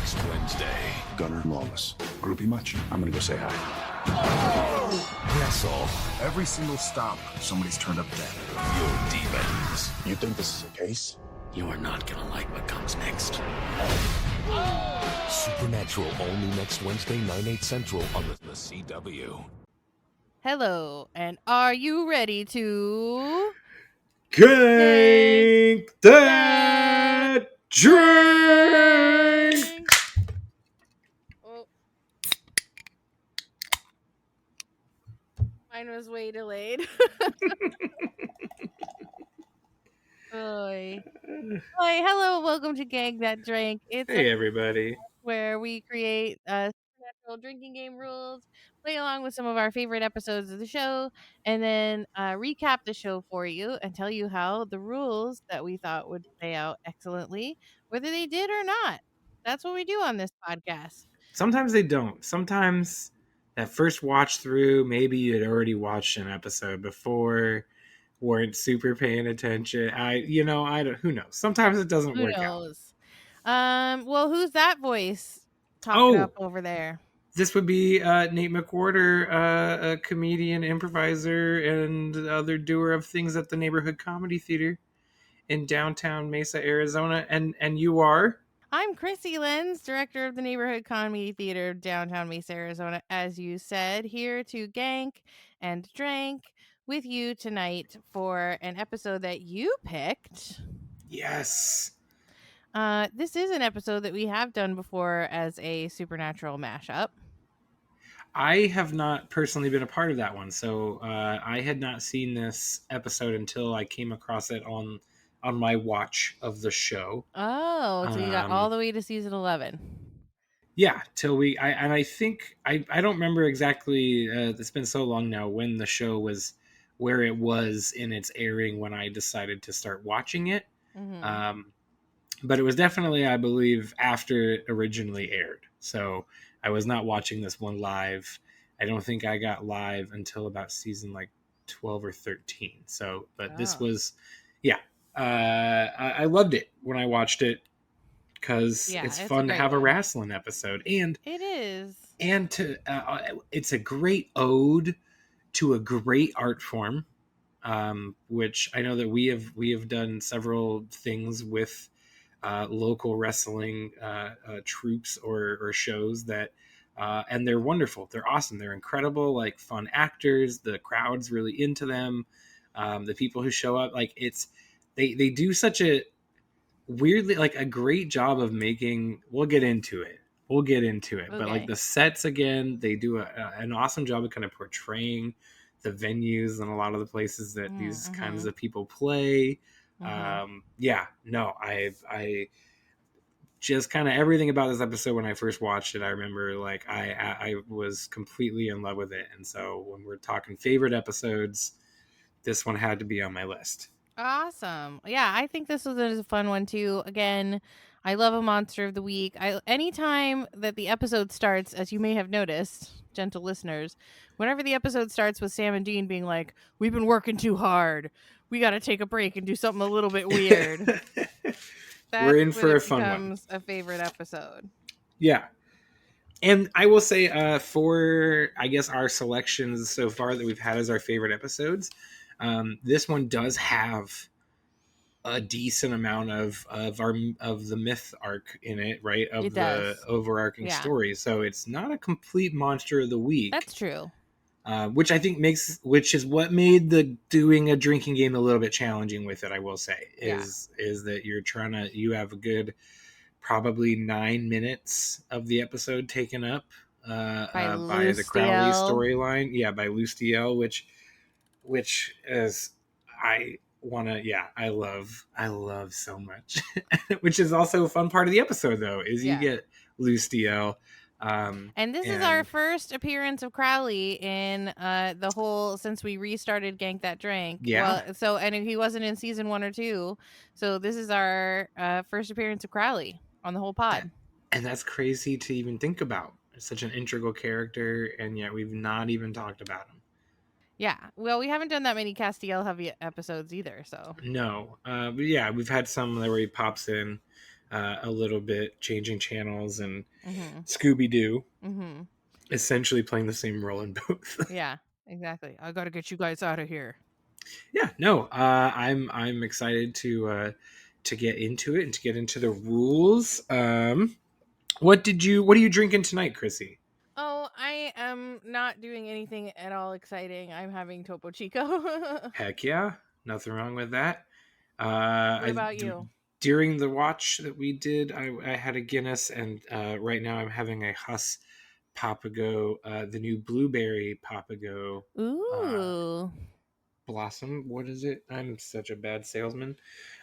next Wednesday. Gunner, Lawless. Groupie much? I'm gonna go say hi. Wrestle Every single stop, somebody's turned up dead. your demons. You think this is a case? You are not gonna like what comes next. Supernatural, only next Wednesday, 9/8 Central on the CW. Hello, and are you ready to Gank that drink! Oh. Mine was way delayed. Oy. Hi, hello, welcome to Gang That Drink. It's Hey, everybody. where we create supernatural drinking game rules, play along with some of our favorite episodes of the show, and then recap the show for you and tell you how the rules that we thought would play out excellently, whether they did or not. That's what we do on this podcast. Sometimes they don't. Sometimes that first watch through, maybe you had already watched an episode before, weren't super paying attention. Who knows? Sometimes it doesn't Who work out. knows? Well, who's that voice talking Oh, up over there? this would be Nate McWhorter, a comedian, improviser, and other doer of things at the Neighborhood Comedy Theater in downtown Mesa, Arizona. And you are? I'm Krissy Lenz, director of the Neighborhood Comedy Theater, downtown Mesa, Arizona. As you said, here to gank and drink with you tonight for an episode that you picked. Yes. This is an episode that we have done before as a supernatural mashup. I have not personally been a part of that one, so I had not seen this episode until I came across it on my watch of the show. Oh, so you got all the way to season 11. Yeah, till I think I don't remember exactly. It's been so long now when the show was where it was in its airing when I decided to start watching it. Mm-hmm. But it was definitely, I believe, after it originally aired. So I was not watching this one live. I don't think I got live until about season like 12 or 13. So, but this was, yeah. I loved it when I watched it because it's fun to have a wrestling episode. And it is. And it's a great ode to a great art form, which I know that we have done several things with local wrestling troops or shows that and they're wonderful, they're awesome, they're incredible, like fun actors, the crowd's really into them, the people who show up, like they do such a weirdly like a great job of making, we'll get into it, okay. But like the sets, again, they do an awesome job of kind of portraying the venues and a lot of the places that these kinds of people play. I just kind of everything about this episode when I first watched it, I remember like I was completely in love with it. And so when we're talking favorite episodes, this one had to be on my list. Awesome. Yeah, I think this was a fun one too. Again, I love a monster of the week. Anytime that the episode starts, as you may have noticed, gentle listeners, whenever the episode starts with Sam and Dean being like, "We've been working too hard. We got to take a break and do something a little bit weird." We're in for a fun one. Becomes a favorite episode. Yeah. And I will say for, I guess, our selections so far that we've had as our favorite episodes, this one does have a decent amount of the myth arc in it, right? Of the overarching story. So it's not a complete monster of the week. That's true. Which I think which is what made doing a drinking game a little bit challenging with it, I will say, is that you have a good probably 9 minutes of the episode taken up by the Crowley storyline. Yeah, by Lustiel, which is I love so much. Which is also a fun part of the episode, though, is you get Lustiel. And this is our first appearance of Crowley in the whole, since we restarted Gank That Drink. Yeah. Well, and he wasn't in season 1 or 2. So this is our first appearance of Crowley on the whole pod. And that's crazy to even think about. It's such an integral character, and yet we've not even talked about him. Yeah. Well, we haven't done that many Castiel heavy episodes either, so. No. But yeah, we've had some where he pops in. a little bit, changing channels and Mm-hmm. Scooby-Doo, Mm-hmm. essentially playing the same role in both. Yeah, exactly. I gotta get you guys out of here. Yeah, no, I'm excited to get into it and to get into the rules. What are you drinking tonight, Krissy? Oh, I am not doing anything at all exciting. I'm having Topo Chico. Heck yeah, nothing wrong with that. What about you? During the watch that we did, I had a Guinness, and right now I'm having a Huss Papago, the new blueberry Papago Ooh. blossom. What is it? I'm such a bad salesman.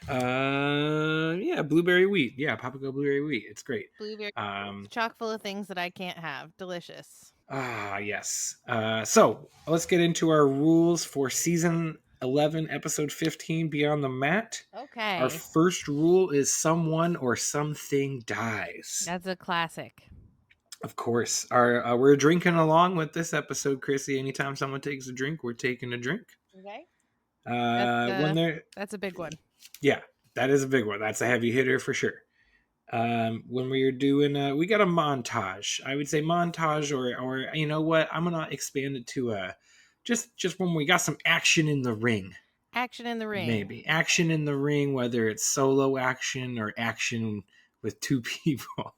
Yeah, blueberry wheat. Yeah, Papago blueberry wheat. It's great. Blueberry. Um, Chock full of things that I can't have. Delicious. yes. So let's get into our rules for season 11, episode 15, Beyond the Mat. Our Okay. first rule is someone or something dies. That's a classic. Of course. We're drinking along with this episode, Krissy. Anytime someone takes a drink, we're taking a drink. Okay. When they're That's a big one. Yeah, that is a big one. That's a heavy hitter for sure. When we are doing, we got a montage. I would say montage, or you know what? I'm gonna expand it to just when we got some action in the ring. Action in the ring. Maybe action in the ring, whether it's solo action or action with two people.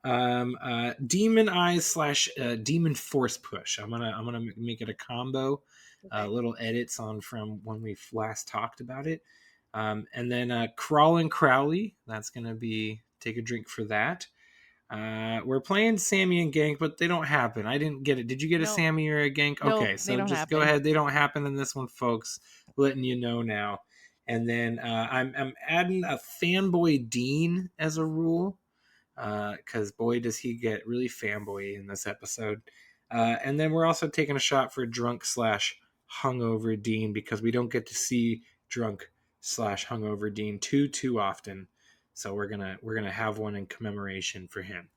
Demon eyes / demon force push. I'm gonna make it a combo. Okay. Little edits on from when we last talked about it. And then Crawling Crowley. That's gonna be take a drink for that. We're playing Sammy and Gank, but they don't happen. I didn't get it. Did you get a Nope. Sammy or a Gank? Nope, Okay, they so don't just happen. go ahead. They don't happen in this one, folks. Letting you know now. And then I'm adding a fanboy Dean as a rule, because boy does he get really fanboy in this episode. And then we're also taking a shot for drunk / hungover Dean, because we don't get to see drunk / hungover Dean too often. So we're gonna have one in commemoration for him.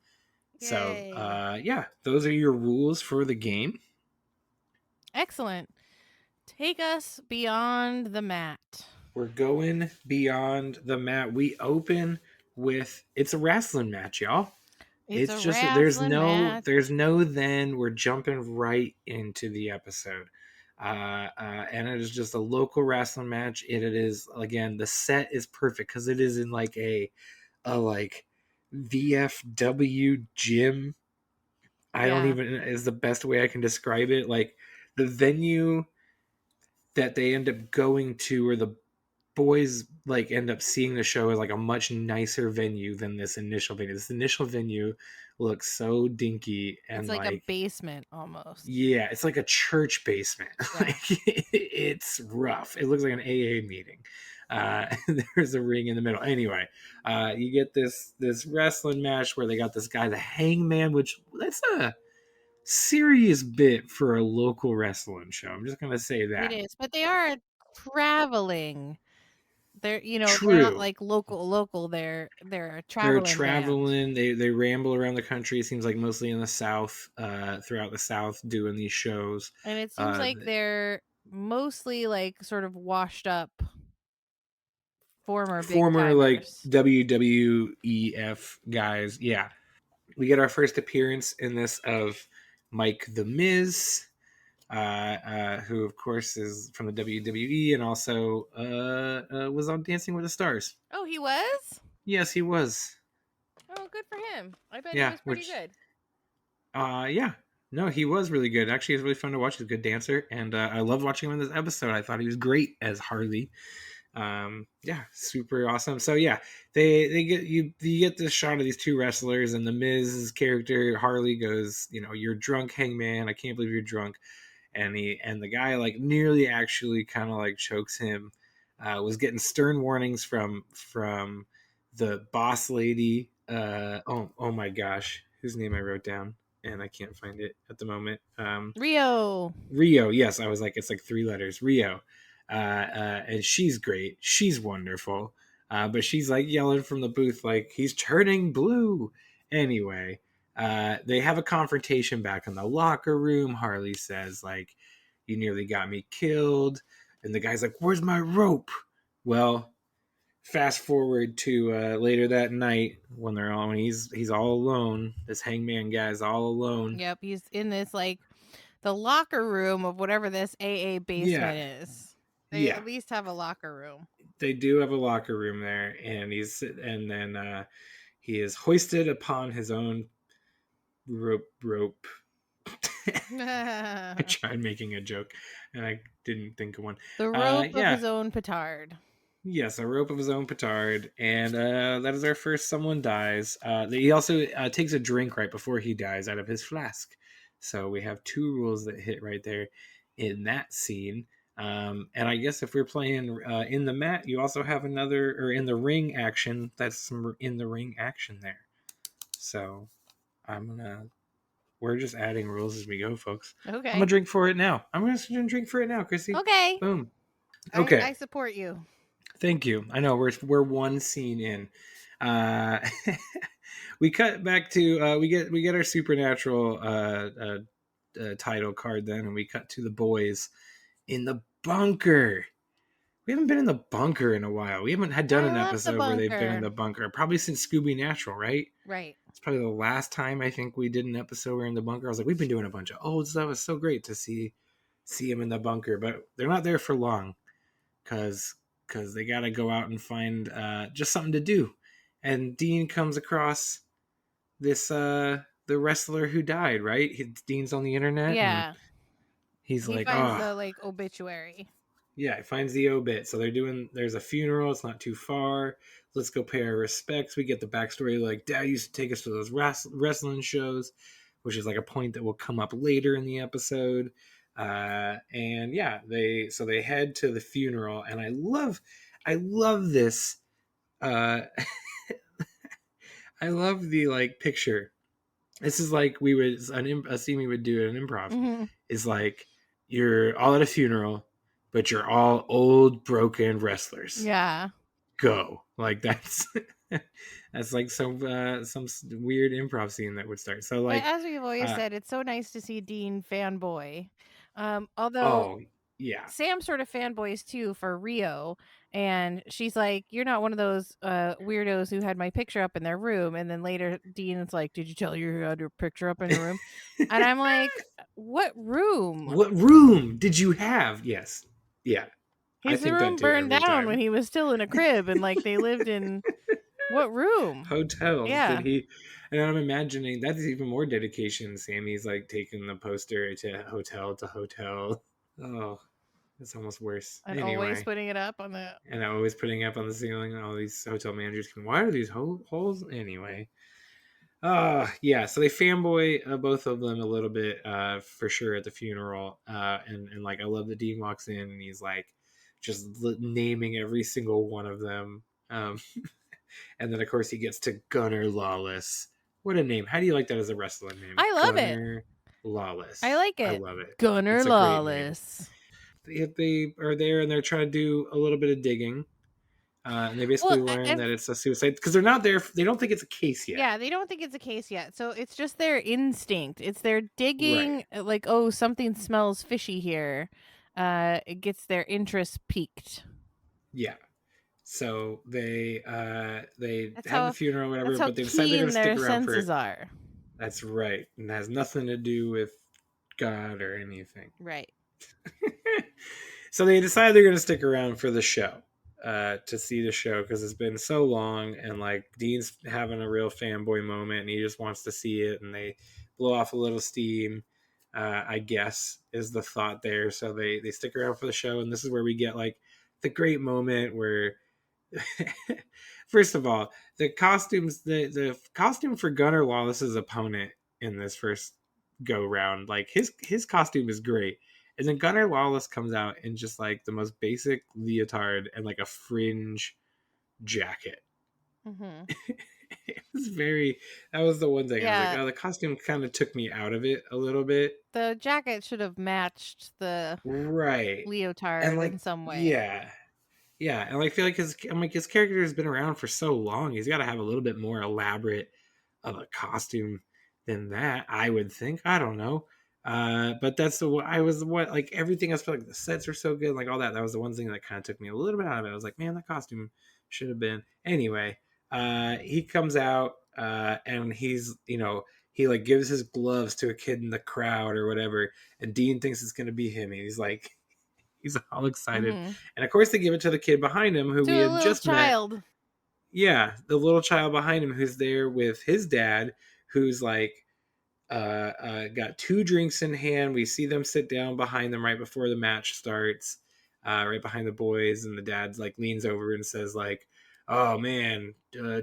Yay. So yeah, those are your rules for the game. Excellent. Take us beyond the mat. We're going beyond the mat. We open with it's a wrestling match, y'all. It's just there's no then. We're jumping right into the episode. And it is just a local wrestling match. It is, again, the set is perfect because it is in like a like VFW gym. I don't even is the best way I can describe it. Like the venue that they end up going to, or the boys like end up seeing the show, is like a much nicer venue than this initial venue. This initial venue looks so dinky and it's like a basement almost. Yeah, it's like a church basement. Yeah. Like it's rough. It looks like an AA meeting. There's a ring in the middle. Anyway, you get this wrestling match where they got this guy, the Hangman, which that's a serious bit for a local wrestling show. I'm just gonna say that It is, but they are traveling. They're True. they're not like local. They're a traveling. They're traveling. They ramble around the country. It seems like mostly in the South, throughout the South, doing these shows. And it seems like they're mostly like sort of washed up former like big-timers. WWEF guys. Yeah, we get our first appearance in this of Mike the Miz, who of course is from the WWE and also was on Dancing with the Stars. Oh, he was? Yes, he was. Oh, good for him. I bet he was pretty good. Yeah. No, he was really good. Actually, it's really fun to watch. He's a good dancer, and I loved watching him in this episode. I thought he was great as Harley. Yeah, super awesome. So yeah, they get you get this shot of these two wrestlers, and the Miz's character Harley goes, "You're drunk, Hangman. I can't believe you're drunk." And the guy like nearly actually kind of like chokes him. Was getting stern warnings from the boss lady. Oh my gosh, whose name I wrote down and I can't find it at the moment. Rio. Yes, I was like, it's like 3 letters. Rio. And she's great. She's wonderful. But she's like yelling from the booth like he's turning blue. Anyway, they have a confrontation back in the locker room. Harley says like, "You nearly got me killed," and the guy's like, "Where's my rope?" Well, fast forward to later that night when he's all alone. This hangman guy's all alone. Yep, he's in this like the locker room of whatever this AA basement is. They Yeah. at least have a locker room. They do have a locker room there, and then he is hoisted upon his own rope. I tried making a joke, and I didn't think of one. The rope of his own petard. Yes, a rope of his own petard, and that is our first someone dies. He also takes a drink right before he dies out of his flask. So we have 2 rules that hit right there in that scene. And I guess if we're playing in the mat, you also have another, or in the ring action, that's some in the ring action there. So we're just adding rules as we go, folks. Okay. I'm gonna drink for it now. I'm gonna drink for it now, Krissy. Okay. Boom. Okay. I support you. Thank you. I know we're one scene in. We cut back to we get our supernatural title card then, and we cut to the boys in the bunker. We haven't been in the bunker in a while. We haven't done an episode where they've been in the bunker probably since Scooby Natural, right? Right. It's probably the last time I think we did an episode where in the bunker. I was like, we've been doing a bunch of old stuff. It's so great to see them in the bunker, but they're not there for long because they got to go out and find just something to do. And Dean comes across this the wrestler who died, right? Dean's on the internet. Yeah. He finds the like obituary. Yeah, he finds the obit. So there's a funeral. It's not too far. Let's go pay our respects. We get the backstory. Like, Dad used to take us to those wrestling shows, which is like a point that will come up later in the episode. And yeah, they head to the funeral, and I love this. I love the like picture. This is like a scene we would do at an improv. Mm-hmm. Is like you're all at a funeral, but you're all old broken wrestlers. Yeah. Go. Like that's like some weird improv scene that would start. So like, as we've always said, it's so nice to see Dean fanboy. Although oh yeah, Sam sort of fanboys too for Rio, and she's like, "You're not one of those weirdos who had my picture up in their room." And then later, Dean's like, "Did you tell you had your picture up in your room?" And I'm like, "What room? What room did you have?" Yes, yeah. His room burned down when he was still in a crib, and like they lived in what room? Hotels. Yeah. And I'm imagining that's even more dedication. Sammy's like taking the poster to hotel. Oh, it's almost worse. And anyway, always putting it up on the. And always putting it up on the ceiling. All these hotel managers can. Why are these holes anyway? Yeah. So they fanboy both of them a little bit for sure at the funeral. And like I love that Dean walks in and he's like just naming every single one of them. And then of course he gets to Gunner Lawless. What a name! How do you like that as a wrestling name? I love Gunner Lawless. I like it. I love it. Gunner Lawless. They are there and they're trying to do a little bit of digging. And they basically learn that it's a suicide because they're not there. They don't think it's a case yet. Yeah, they don't think it's a case yet. So it's just their instinct. It's their digging, like, oh, something smells fishy here. It gets their interest piqued. Yeah. So they have the funeral or whatever, but they decide they're going to stick around senses are. That's right. And it has nothing to do with God or anything. Right. So they decide they're going to stick around for the show. To see the show because it's been so long, and like Dean's having a real fanboy moment and he just wants to see it, and they blow off a little steam, I guess is the thought there. So they stick around for the show, and this is where we get like the great moment where first of all, the costumes, the costume for Gunner Lawless's opponent in this first go round, like his costume is great. And then Gunner Lawless comes out in just like the most basic leotard and like a fringe jacket. Mm-hmm. That was the one thing. Yeah. I was like, oh, the costume kind of took me out of it a little bit. The jacket should have matched the leotard and like, in some way. Yeah. Yeah. And I feel like his character has been around for so long. He's got to have a little bit more elaborate of a costume than that, I would think. I don't know. But that's like everything else, like the sets are so good, like all that. That was the one thing that kind of took me a little bit out of it. I was like, man, that costume should have been. Anyway, he comes out and he's, he like gives his gloves to a kid in the crowd or whatever, and Dean thinks it's gonna be him. And he's like, he's all excited, Mm-hmm. and of course they give it to the kid behind him who To we a had little just met. child. Yeah, the little child behind him who's there with his dad, who's like got 2 drinks in hand. We see them sit down behind them right before the match starts, right behind the boys, and the dad's like leans over and says like, "Oh man,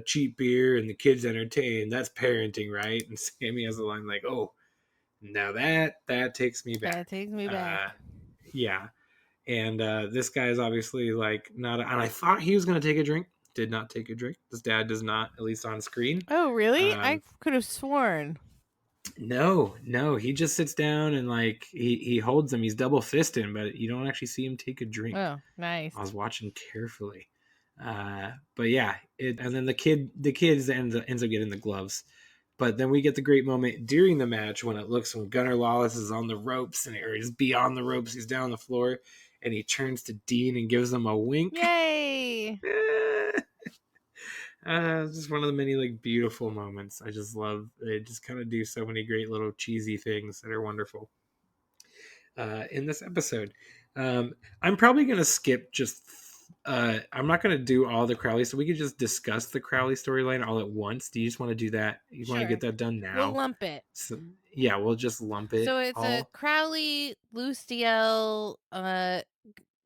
cheap beer and the kids entertained. That's parenting, right?" And Sammy has a line like, "Oh, now that takes me back." That takes me back. Yeah, and this guy is obviously like not. And I thought he was going to take a drink. Did not take a drink. His dad does not, at least on screen. Oh, really? I Um, could have sworn. No, he just sits down and like he holds them. He's double fisting, but you don't actually see him take a drink. Oh, nice. I was watching carefully, but yeah, and then the kids ends up getting the gloves. But then we get the great moment during the match when Gunnar Lawless is on the ropes or he's beyond the ropes. He's down on the floor, and he turns to Dean and gives him a wink. Yay! It's just one of the many like beautiful moments. I just love. They just kind of do so many great little cheesy things that are wonderful in this episode. I'm probably gonna skip just. I'm not gonna do all the Crowley, so we could just discuss the Crowley storyline all at once. Do you just want to do that? You want to Sure. get that done now? We'll lump it. So, yeah, we'll just lump it. So it's a all. Crowley, Lustiel,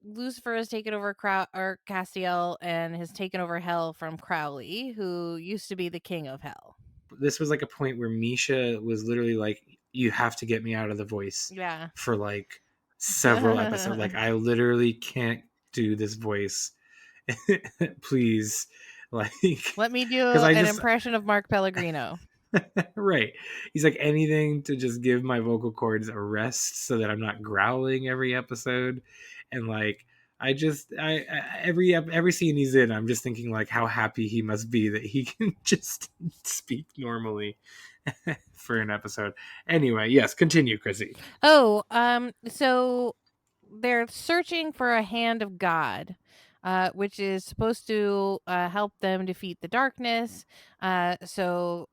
Lucifer has taken over Castiel and has taken over Hell from Crowley, who used to be the king of Hell. This was like a point where Misha was literally like, "You have to get me out of the voice." Yeah. For like several episodes. Like I literally can't do this voice. Please, like let me do impression of Mark Pellegrino. Right. He's like, anything to just give my vocal cords a rest so that I'm not growling every episode. And like every scene he's in, I'm just thinking like how happy he must be that he can just speak normally for an episode. Anyway, yes, continue, Krissy. Oh, so they're searching for a hand of God, which is supposed to help them defeat the darkness. Luciel,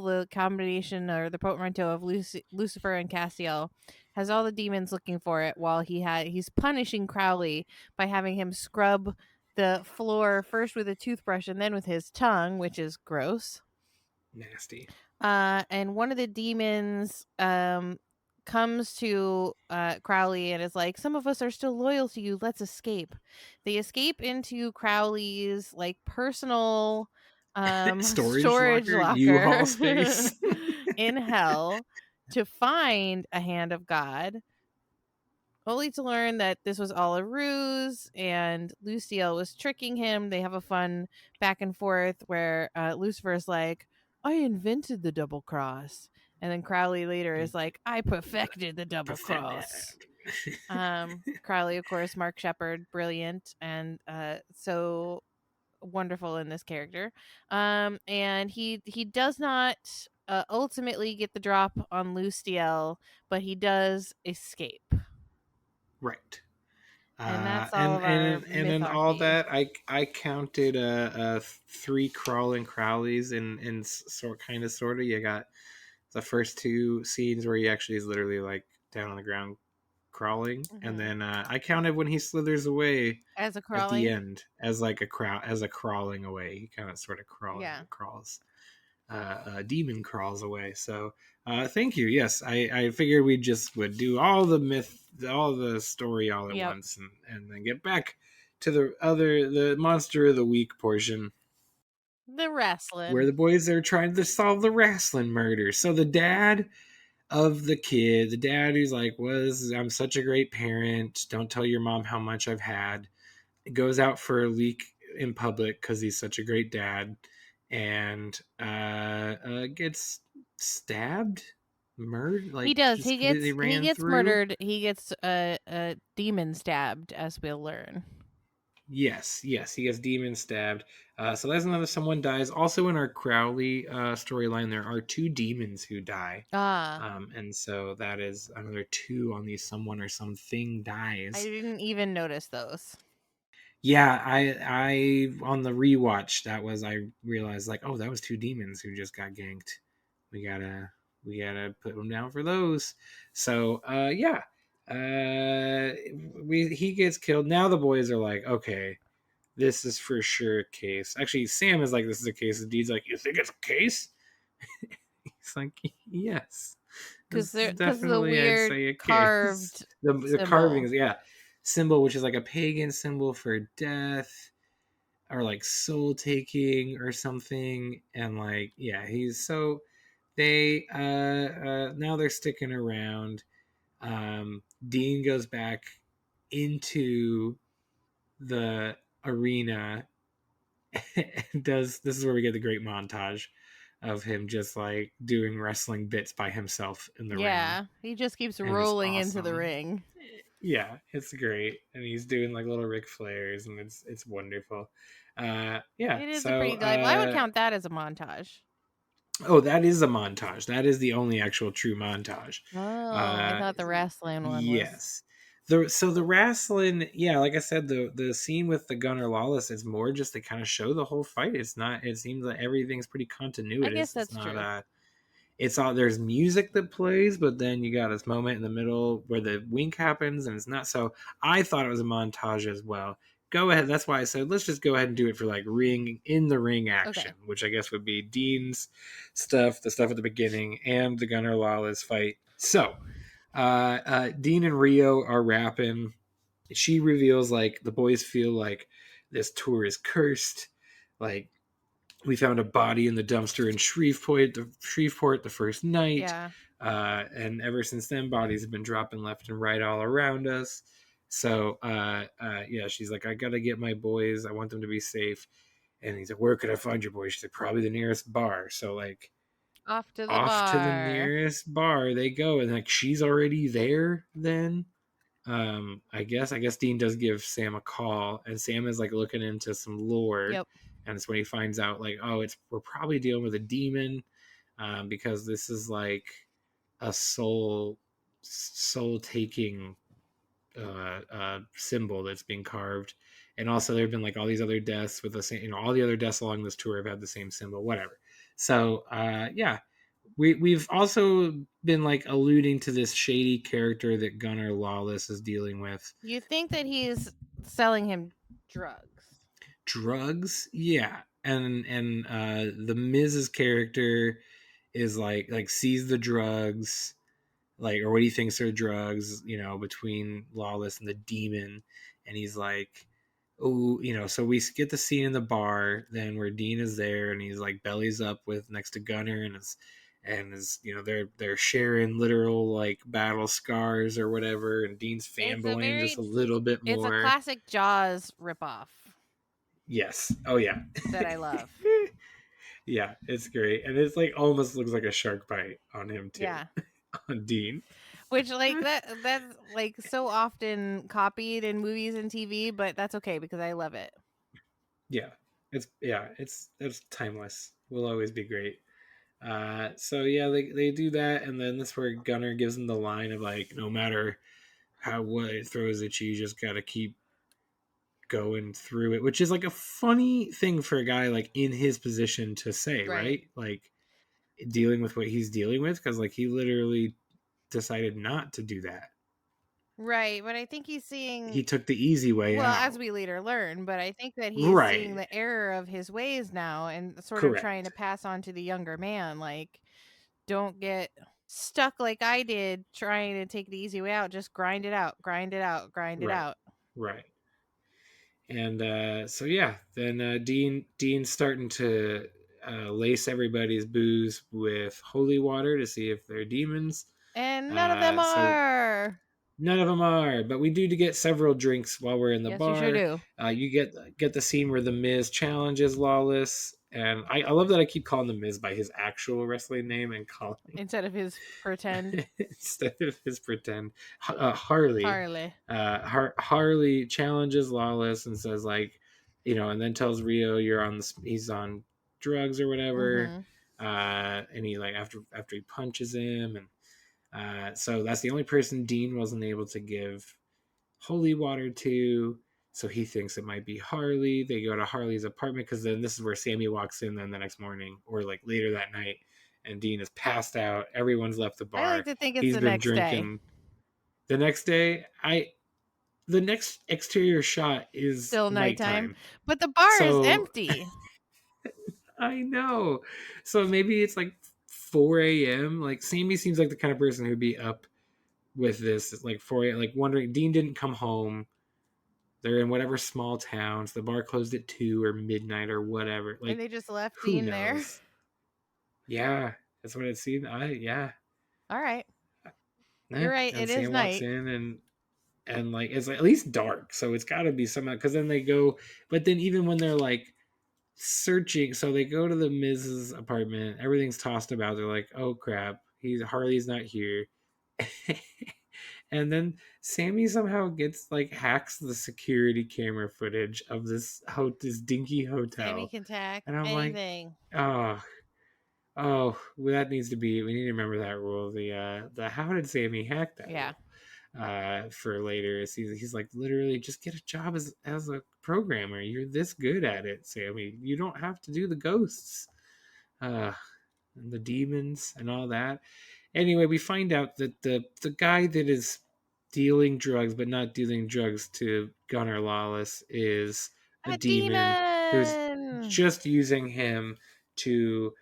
the combination or the portmanteau of Lucifer and Castiel, has all the demons looking for it while he's punishing Crowley by having him scrub the floor first with a toothbrush and then with his tongue, which is gross. Nasty. And one of the demons comes to Crowley and is like, "Some of us are still loyal to you. Let's escape." They escape into Crowley's like personal storage locker U-Haul space in Hell to find a hand of God, only to learn that this was all a ruse and Luciel was tricking him. They have a fun back and forth where Lucifer is like, "I invented the double cross," and then Crowley later is like, "I perfected the double cross." Crowley, of course, Mark Shepard, brilliant, and so wonderful in this character. And he does not ultimately get the drop on Luciel, but he does escape. Right. And that's all of our and in all mythology. that, I counted 3 crawling Crowleys in sort of. You got the first 2 scenes where he actually is literally like down on the ground crawling, and then I counted when he slithers away as a at the end as like a crawling away. He kind of sort of crawls. Demon crawls away. So thank you. Yes, I figured we just would do all the story all at once, and then get back to the monster of the week portion, the wrestling, where the boys are trying to solve the wrestling murder. So the dad of the kid, the dad who's like, "I'm such a great parent. Don't tell your mom how much I've had," goes out for a leak in public because he's such a great dad, and gets stabbed, murdered. Like he does. He gets murdered. He gets a demon stabbed, as we'll learn. Yes, he gets demon stabbed. So that's another someone dies. Also in our Crowley storyline, there are 2 demons who die. And so that is another 2 on the someone or something dies. I didn't even notice those. Yeah, I on the rewatch I realized like, oh, that was two demons who just got ganked. We gotta put them down for those. So yeah, he gets killed. Now the boys are like, okay, this is for sure a case. Actually, Sam is like, this is a case. And Dean's like, you think it's a case? He's like, yes, Because this is of the definitely, I'd weird say, a case. carved The symbol. carvings, yeah, symbol, which is like a pagan symbol for death or like soul taking or something, and like, yeah, he's so they now they're sticking around. Dean goes back into the arena and does this is where we get the great montage of him just like doing wrestling bits by himself in the ring, Yeah, he just keeps and it's rolling into the awesome. ring. Yeah, it's great, and he's doing like little Ric Flairs, and it's wonderful. Yeah, It is a so pretty delightful. I would count that as a montage. oh, that is a montage. That is the only actual true montage. Oh, I thought the wrestling one was. Yes. The wrestling, yeah, like I said, the scene with the Gunner Lawless is more just to kind of show the whole fight. It's not. It seems like everything's pretty I guess continuous. It's that's not. true. It's all there's music that plays, but then you got this moment in the middle where the wink happens, and it's not. So I thought it was a montage as well. Go ahead. That's why I said let's just go ahead and do it for like ring in the ring action, Okay. which I guess would be Dean's stuff, the stuff at the beginning, and the Gunner Lawless fight. So Dean and Rio are rapping. She reveals like the boys feel like this tour is cursed. Like we found a body in the dumpster in Shreveport the first night. Yeah. And ever since then, bodies have been dropping left and right all around us. So, yeah, she's like, I got to get my boys. I want them to be safe. And he's like, where could I find your boys? She's like, probably the nearest bar. So, like, Off to the off to the bar. nearest bar they go. And, like, she's already there then. I guess Dean does give Sam a call, and Sam is like looking into some lore, Yep. and it's when he finds out like, oh, we're probably dealing with a demon, because this is like a soul taking symbol that's being carved, and also there have been like all these other deaths with the same, all the other deaths along this tour have had the same symbol, whatever. So yeah, we've also been like alluding to this shady character that Gunnar Lawless is dealing with. You think that he's selling him drugs? Drugs, yeah, and the Miz's character is like sees the drugs, like, or what he thinks are drugs, between Lawless and the demon, and he's like, oh, so we get the scene in the bar then where Dean is there, and he's like bellies up with next to Gunner, and is they're sharing literal like battle scars or whatever, and Dean's fanboying just a little bit It's a more. classic Jaws ripoff Yes. Oh yeah. that I love. Yeah, it's great, and it's like almost looks like a shark bite on him too. Yeah. On Dean. Which like that's like so often copied in movies and TV, but that's okay because I love it. Yeah, it's timeless. Will always be great. So yeah, they do that, and then that's where Gunner gives him the line of like, no matter what it throws at you, you just gotta keep going through it, which is like a funny thing for a guy like in his position to say, right? Like dealing with what he's dealing with, because like he literally decided not to do that. Right, but I think he's He seeing, took the easy way well, out. as we later learn, but I think that he's seeing Right. the error of his ways now and sort of trying to Correct. pass on to the younger man. Like, don't get stuck like I did trying to take the easy way out. Just grind it out, grind it out, grind it Right. out. Right. And so yeah, then Dean's starting to lace everybody's booze with holy water to see if they're demons. And none of them So are. none of them are, but we do to get several drinks while we're in the Yes, you sure bar. do. You get the scene where the Miz challenges Lawless, and I love that I keep calling the Miz by his actual wrestling name and calling Instead of his pretend. instead of his pretend. Harley. Harley. Harley challenges Lawless and says like, and then tells Rio he's on drugs or whatever. And he like after he punches him, and so that's the only person Dean wasn't able to give holy water to. So he thinks it might be Harley. They go to Harley's apartment because then this is where Sammy walks in then the next morning or like later that night. And Dean is passed out. Everyone's left the I like bar. to think it's He's the been next day. drinking. The next day, the next exterior shot is Still nighttime. nighttime. But the bar is So empty. I know. So maybe it's like 4 a.m. Like Sammy seems like the kind of person who'd be up with this at like 4 a.m. Like wondering Dean didn't come home. They're in whatever small towns. The bar closed at 2 or midnight or whatever. Like And they just left who Dean there. knows? Yeah, that's what it seemed. Yeah. All right. You're right. And It Sam is walks night. in and like it's like at least dark, so it's got to be somehow. Because then they go, but then even when they're like searching, so they go to the Mrs. apartment. Everything's tossed about. They're like, oh crap, Harley's not here. And then Sammy somehow gets like hacks the security camera footage of this dinky hotel. Sammy can hack and I'm anything. like, well, that needs to be. We need to remember that rule. The how did Sammy hack that? Yeah. For later, he's like literally just get a job as a programmer. You're this good at it, Sammy. You don't have to do the ghosts, and the demons and all that. Anyway, we find out that the guy that is dealing drugs but not dealing drugs to Gunnar Lawless is a demon who's just using him to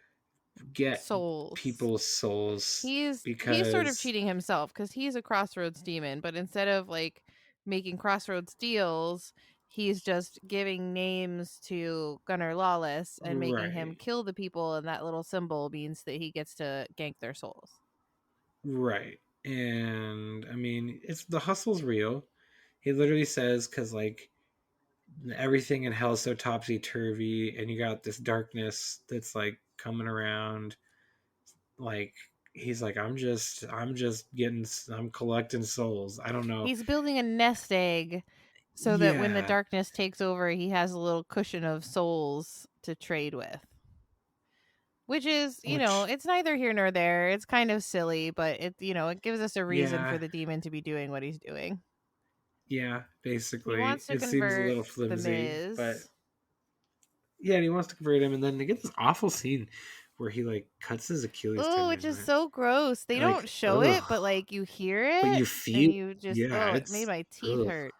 get souls. people's souls. He's sort of cheating himself because he's a Crossroads demon, but instead of like making Crossroads deals, he's just giving names to Gunnar Lawless and making him kill the people, and that little symbol means that he gets to gank their souls. Right. And I mean, it's the hustle's real. He literally says, because like everything in hell is so topsy turvy, and you got this darkness that's like coming around. Like he's like, I'm collecting souls. I don't know. He's building a nest egg so that when the darkness takes over, he has a little cushion of souls to trade with. Which is, it's neither here nor there. It's kind of silly, but it gives us a reason for the demon to be doing what he's doing. Yeah, basically. He wants to it seems a little flimsy, but yeah, and he wants to convert him, and then they get this awful scene where he like cuts his Achilles tendon. Oh, which is so gross. They don't show it, but like you hear it, but you feel. And you just it made my teeth hurt.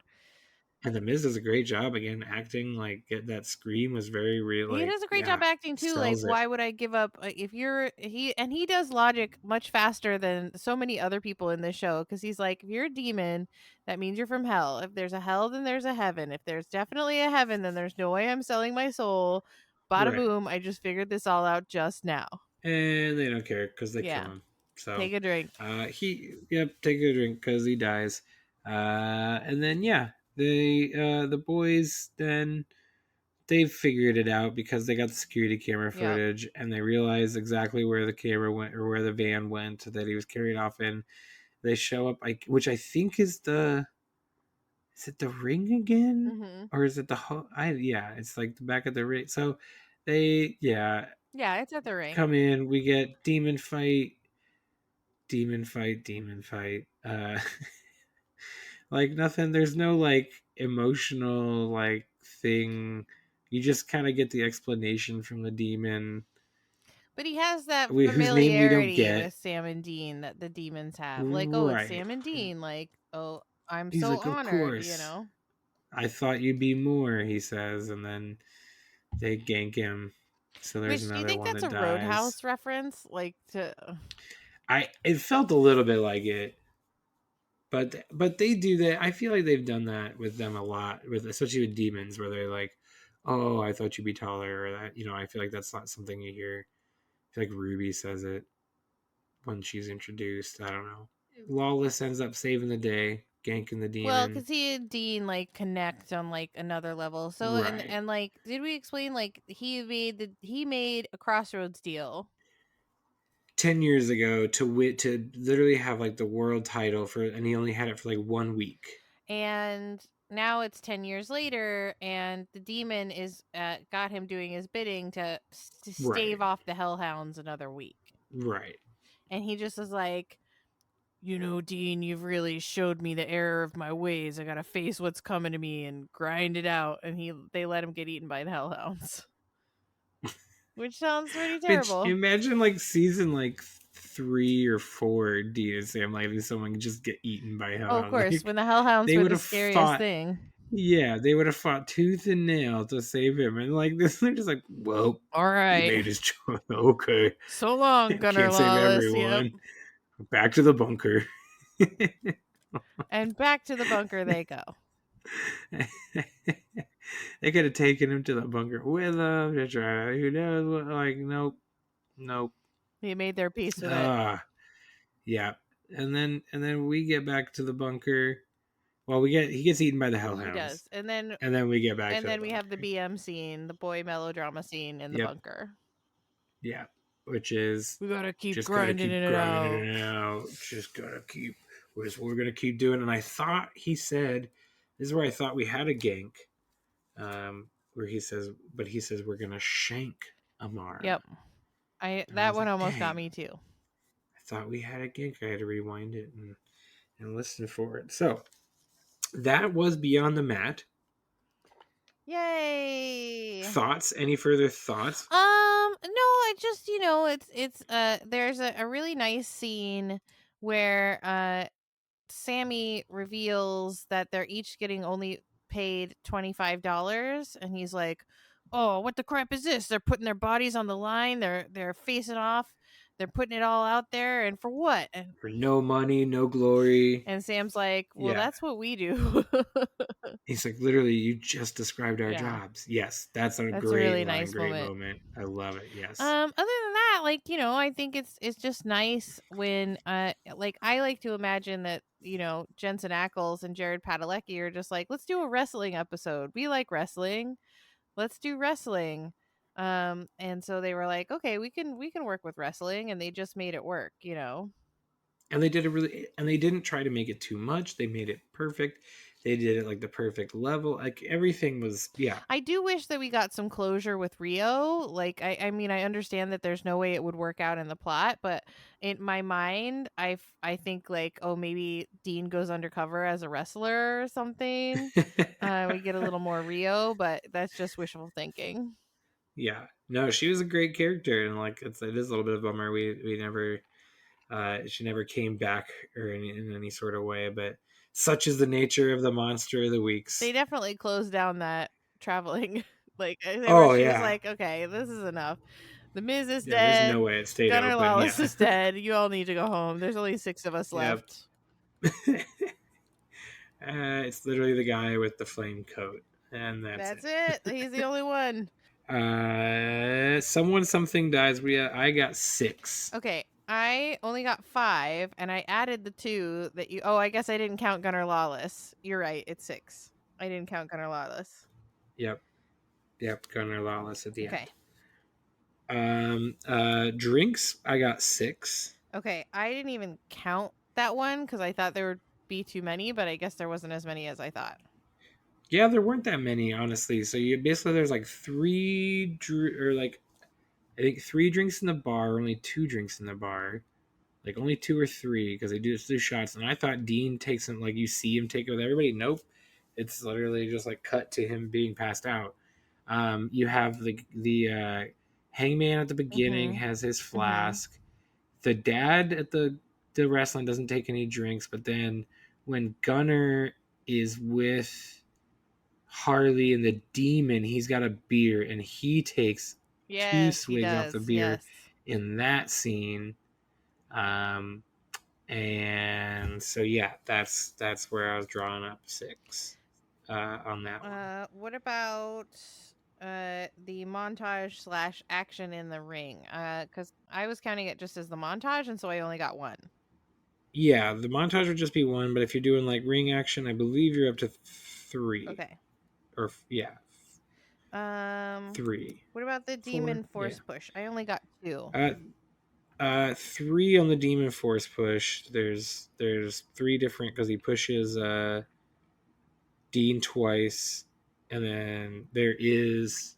And the Miz does a great job again acting. Like that scream was very real. He does a great job acting too. Like, why would I give up if you're he does logic much faster than so many other people in this show, because he's like, if you're a demon, that means you're from hell. If there's a hell, then there's a heaven. If there's definitely a heaven, then there's no way I'm selling my soul. Bada boom! I just figured this all out just now. And they don't care because they kill him. So take a drink. Take a drink because he dies. And then the boys then they've figured it out because they got the security camera footage and they realize exactly where the camera went or where the van went that he was carried off in. They show up, which I think is it the ring again, or is it it's like the back of the ring. So they it's at the ring. Come in, we get demon fight. Like nothing. There's no like emotional like thing. You just kind of get the explanation from the demon. But he has that familiarity with Sam and Dean that the demons have. Like, oh, it's Sam and Dean. Like, oh, he's so like, honored, I thought you'd be more, he says, and then they gank him. So there's another one that dies. Do you think that's a Roadhouse reference? Like it felt a little bit like it. But they do that. I feel like they've done that with them a lot, especially with demons, where they're like, "Oh, I thought you'd be taller," or that. I feel like that's not something you hear. I feel like Ruby says it when she's introduced. I don't know. Lawless ends up saving the day, ganking the demon. Well, because he and Dean like connect on like another level. So and like, did we explain like he made a Crossroads deal 10 years ago to literally have like the world title and he only had it for like 1 week. And now it's 10 years later, and the demon is got him doing his bidding to stave off the hellhounds another week. Right. And he just is like, you know, Dean, you've really showed me the error of my ways. I gotta face what's coming to me and grind it out. And they let him get eaten by the hellhounds. Which sounds pretty Which, terrible. imagine like season like 3 or 4, Dean and Sam letting someone just get eaten by hellhounds. Oh, of course, Like, when the hellhounds they were would the have scariest fought. thing. Yeah, they would have fought tooth and nail to save him, and like this, they're just like, well, All he right. made his choice. Okay, So long, Gunnar can't save Lawless. everyone. Yep. Back to the bunker. And back to the bunker they go. They could have taken him to the bunker with them to try. Who knows what? Like, nope. They made their peace with it. Yeah. And then we get back to the bunker. Well, he gets eaten by the hellhounds. He does, and then we get back. And to then the we have the bunker. BM scene, the boy melodrama scene in the bunker. Yeah, which is we gotta keep just grinding it out. Just gotta keep. We're gonna keep doing. And I thought he said, "This is where I thought we had a gank." Where he says we're gonna shank Amara. Yep, that one almost got me too. I thought we had a gank. I had to rewind it and listen for it. So that was Beyond the Mat. Yay! Thoughts? Any further thoughts? No, I just it's there's a really nice scene where Sammy reveals that they're each getting only paid $25, and he's like, "Oh, what the crap is this? They're putting their bodies on the line. They're facing off. They're putting it all out there, and for what? And for no money, no glory." And Sam's like, "Well, that's what we do." He's like, "Literally, you just described our jobs." Yes, that's a great really line, nice great moment. I love it. Yes. Other than that, like, I think it's just nice when like, I like to imagine that Jensen Ackles and Jared Padalecki are just like, let's do a wrestling episode. We like wrestling. Let's do wrestling. And so they were like, okay, we can work with wrestling, and they just made it work. And they didn't try to make it too much. They made it perfect. They did it like the perfect level. Like everything was, yeah. I do wish that we got some closure with Rio. Like, I mean, I understand that there's no way it would work out in the plot, but in my mind, I think like, oh, maybe Dean goes undercover as a wrestler or something. We get a little more Rio, but that's just wishful thinking. Yeah, no, she was a great character, and like it is a little bit of a bummer we never. She never came back or in any sort of way, but such is the nature of the monster of the weeks. They definitely closed down that traveling. Like, she was like, okay, this is enough. The Miz is dead. There's no way it stayed Gunnar open. Lawless is dead. You all need to go home. There's only 6 of us left. It's literally the guy with the flame coat, and that's it. He's the only one. Something dies. I got 6. Okay, I only got 5, and I added the 2 that you. Oh, I guess I didn't count Gunnar Lawless. You're right. It's 6. I didn't count Gunnar Lawless. Yep, Gunnar Lawless at the end. Drinks. I got 6. Okay, I didn't even count that one because I thought there would be too many, but I guess there wasn't as many as I thought. Yeah, there weren't that many, honestly. So there's like 3 I think 3 drinks in the bar, only 2 drinks in the bar. Like only 2 or 3 because they do shots. And I thought Dean takes him, like you see him take it with everybody. Nope. It's literally just like cut to him being passed out. You have the hangman at the beginning has his flask. The dad at the wrestling doesn't take any drinks, but then when Gunnar is with Harley and the demon, he's got a beer and he takes 2 swigs off the beer in that scene. And so that's where I was drawing up 6 on that one. What about the montage / action in the ring? Because I was counting it just as the montage, and so I only got 1. Yeah, the montage would just be 1, but if you're doing like ring action, I believe you're up to 3. Okay. Or 3. What about the demon force push? I only got 2. 3 on the demon force push. There's 3 different because he pushes Dean twice, and then there is,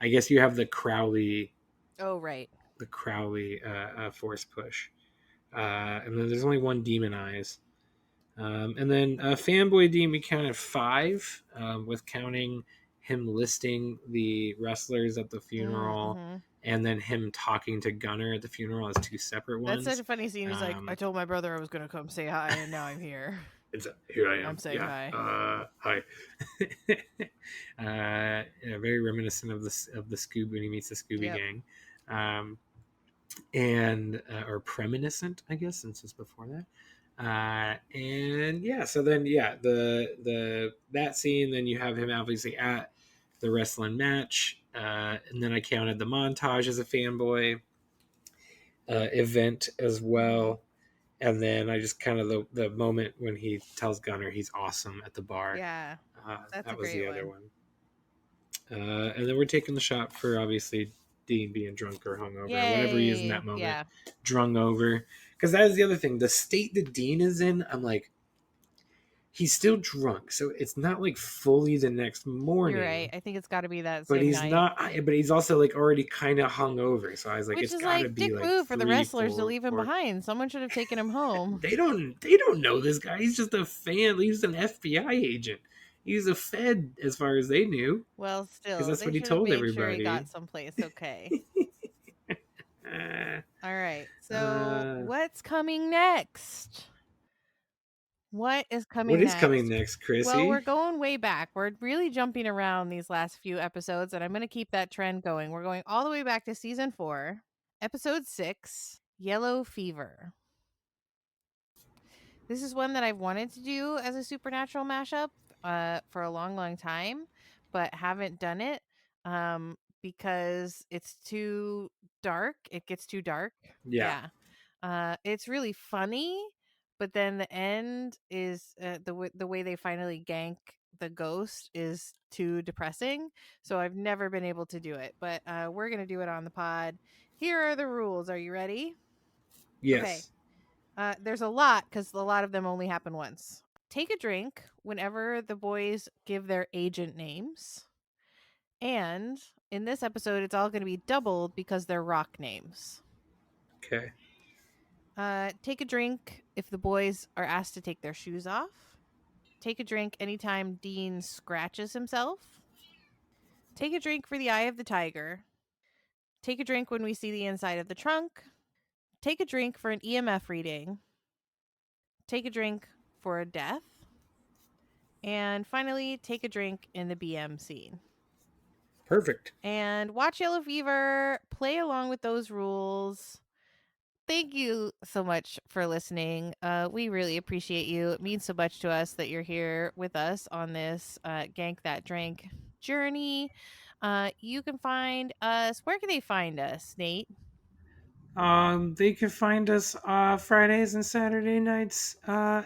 I guess you have the Crowley. Oh right. The Crowley force push. And then there's only one Demon Eyes. And then Fanboy Dean, we counted 5, with counting him listing the wrestlers at the funeral, Mm-hmm. and then him talking to Gunner at the funeral as 2 separate ones. That's such a funny scene. He's like, I told my brother I was going to come say hi, and now I'm here. Here I am. I'm saying hi. Hi. Very reminiscent of the Scooby when he meets the Scooby Gang, and or preminiscent, I guess, since it's before that. And yeah, so then the that scene, then you have him obviously at the wrestling match, and then I counted the montage as a fanboy event as well. And then I just kind of the moment when he tells Gunner he's awesome at the bar. Yeah, that was the other one. And then we're taking the shot for obviously Dean being drunk or hungover, or whatever he is in that moment. Yeah. Drunk over. Because that is the other thing. The state that Dean is in, I'm like, he's still drunk. So it's not like fully the next morning. You're right. I think it's got to be that but same he's night. not. But he's also like already kind of hungover. So I was like, Which it's is got to like be dick like move for the 3, wrestlers 4, to leave him 4. behind. Someone should have taken him home. They don't know this guy. He's just a fan. He's an FBI agent. He's a Fed, as far as they knew. Well, still, because that's they what he should have told made everybody. Sure he got someplace okay. All right. So what's coming next? What is coming What next? is coming next, Krissy? Well, we're going way back. We're really jumping around these last few episodes, and I'm going to keep that trend going. We're going all the way back to season 4, episode 6, Yellow Fever. This is one that I've wanted to do as a supernatural mashup for a long, long time, but haven't done it because it's too dark. It gets too dark. Yeah. It's really funny, but then the end is the way they finally gank the ghost is too depressing. So I've never been able to do it, but we're going to do it on the pod. Here are the rules. Are you ready? Yes. Okay. There's a lot because a lot of them only happen once. Take a drink whenever the boys give their agent names. And in this episode, it's all going to be doubled because they're rock names. Okay. Take a drink if the boys are asked to take their shoes off. Take a drink anytime Dean scratches himself. Take a drink for the eye of the tiger. Take a drink when we see the inside of the trunk. Take a drink for an EMF reading. Take a drink for a death. And finally, take a drink in the BM scene. Perfect. And watch Yellow Fever. Play along with those rules. Thank you so much for listening. We really appreciate you. It means so much to us that you're here with us on this Gank That Drink journey. You can find us. Where can they find us, Nate? They can find us Fridays and Saturday nights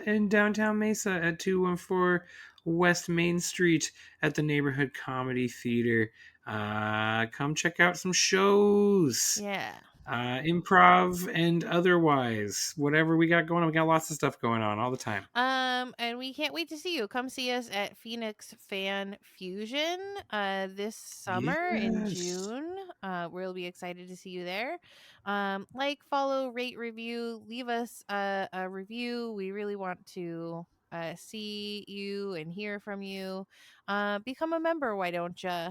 in downtown Mesa at 214 West Main Street at the Neighborhood Comedy Theater. Come check out some shows. Yeah. Improv and otherwise, whatever we got going on. We got lots of stuff going on all the time. And we can't wait to see you. Come see us at Phoenix Fan Fusion this summer in June. We'll be excited to see you there. Like, follow, rate, review, leave us a review. We really want to see you and hear from you. Become a member, why don't you?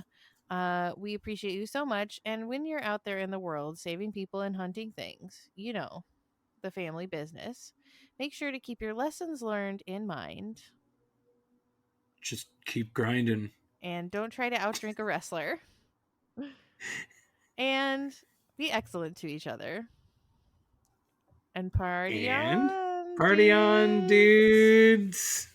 We appreciate you so much. And when you're out there in the world saving people and hunting things, you know, the family business, make sure to keep your lessons learned in mind. Just keep grinding. And don't try to outdrink a wrestler. And be excellent to each other. And party on, dudes.